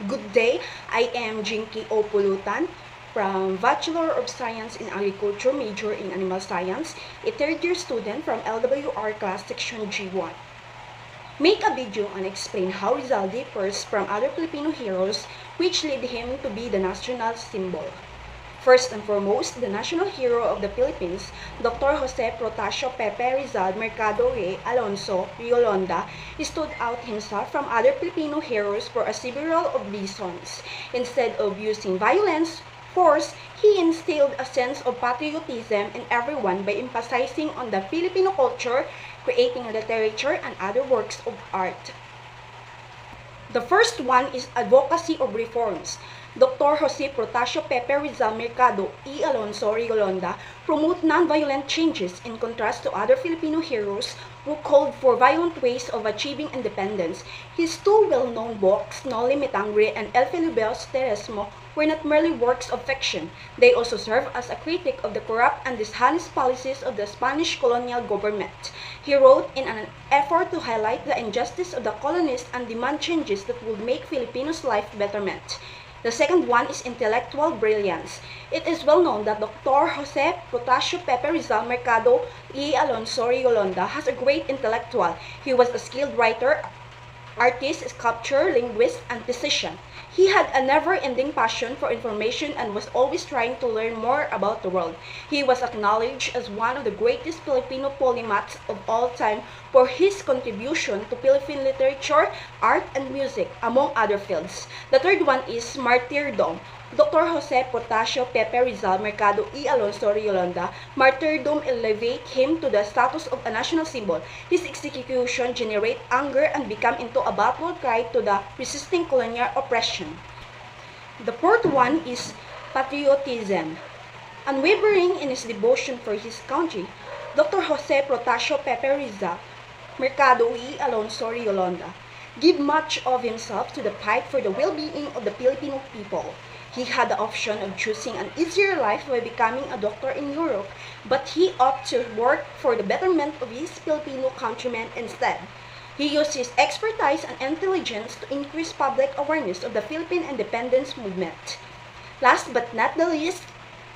Good day, I am Jinky O. Pulutan from Bachelor of Science in Agriculture, major in Animal Science, a third-year student from LWR class section G1. Make a video and explain how Rizal differs from other Filipino heroes which led him to be the national symbol. First and foremost, the national hero of the Philippines, Dr. Jose Protasio Pepe Rizal Mercado Rey Alonso Riolonda, stood out himself from other Filipino heroes for a several of reasons. Instead of using violence, force, he instilled a sense of patriotism in everyone by emphasizing on the Filipino culture, creating literature and other works of art. The first one is advocacy of reforms. Dr. Jose Protasio Pepe Rizal Mercado E. Alonso Riolonda promote nonviolent changes in contrast to other Filipino heroes who called for violent ways of achieving independence. His two well-known books, Noli Me Tangere and El Filibuste Terrorismo, were not merely works of fiction. They also serve as a critic of the corrupt and dishonest policies of the Spanish colonial government. He wrote in an effort to highlight the injustice of the colonists and demand changes that would make Filipinos' life betterment. The second one is intellectual brilliance. It is well known that Dr. Jose Protasio Pepe Rizal Mercado E. Alonso Riolonda has a great intellectual. He was a skilled writer, artist, sculptor, linguist, and physician. He had a never-ending passion for information and was always trying to learn more about the world. He was acknowledged as one of the greatest Filipino polymaths of all time for his contribution to Philippine literature, art, and music, among other fields. The third one is martyrdom. Dr. Jose Protasio Pepe Rizal Mercado E. Alonso Riolonda, martyrdom elevate him to the status of a national symbol. His execution generate anger and become into a battle cry to the resisting colonial oppression. The fourth one is patriotism. Unwavering in his devotion for his country, Dr. Jose Protasio Pepe Rizal Mercado E. Alonso Riolonda give much of himself to the fight for the well-being of the Filipino people. He had the option of choosing an easier life by becoming a doctor in Europe, but he opted to work for the betterment of his Filipino countrymen instead. He used his expertise and intelligence to increase public awareness of the Philippine independence movement. Last but not the least,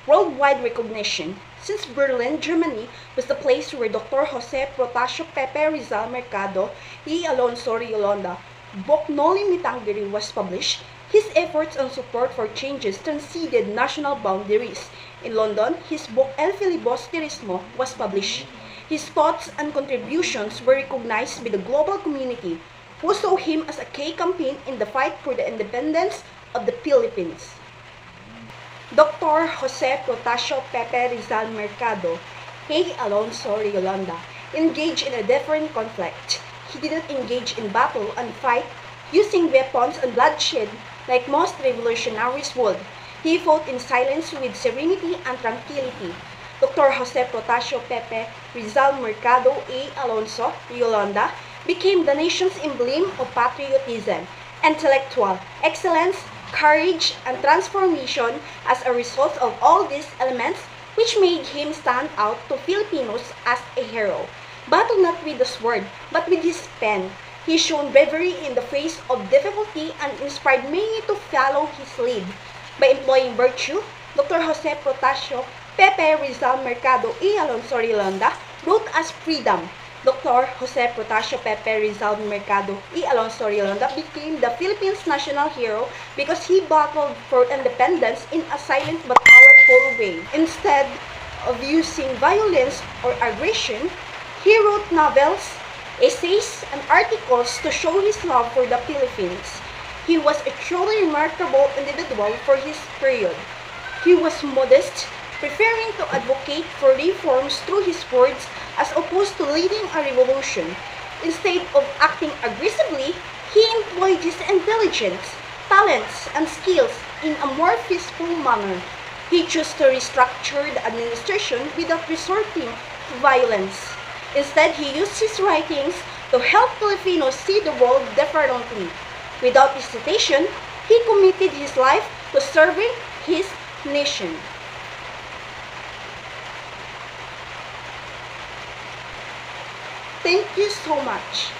worldwide recognition. Since Berlin, Germany was the place where Dr. Jose Protasio Pepe Rizal Mercado E. Alonso Riolonda book Noli Me Tangere was published, his efforts and support for changes transcended national boundaries. In London, his book El Filibuste Terrorismo was published. His thoughts and contributions were recognized by the global community, who saw him as a key campaign in the fight for the independence of the Philippines. Dr. Jose Protasio Pepe Rizal Mercado E. Alonso Riolonda engaged in a different conflict. He didn't engage in battle and fight using weapons and bloodshed like most revolutionaries would. He fought in silence with serenity and tranquility. Dr. Jose Protasio Pepe Rizal Mercado E. Alonso Riolonda became the nation's emblem of patriotism, intellectual excellence, courage, and transformation as a result of all these elements, which made him stand out to Filipinos as a hero. Battled not with the sword, but with his pen. He showed bravery in the face of difficulty and inspired many to follow his lead. By employing virtue, Dr. Jose Protasio Pepe Rizal Mercado E. Alonso Riolonda wrote as freedom. Dr. Jose Protasio Pepe Rizal Mercado E. Alonso Riolonda became the Philippines' national hero because he battled for independence in a silent but powerful way. Instead of using violence or aggression, he wrote novels, essays, and articles to show his love for the Philippines. He was a truly remarkable individual for his period. He was modest, preferring to advocate for reforms through his words as opposed to leading a revolution. Instead of acting aggressively, he employed his intelligence, talents, and skills in a more peaceful manner. He chose to restructure the administration without resorting to violence. Instead, he used his writings to help Filipinos see the world differently. Without hesitation, he committed his life to serving his nation. Thank you so much.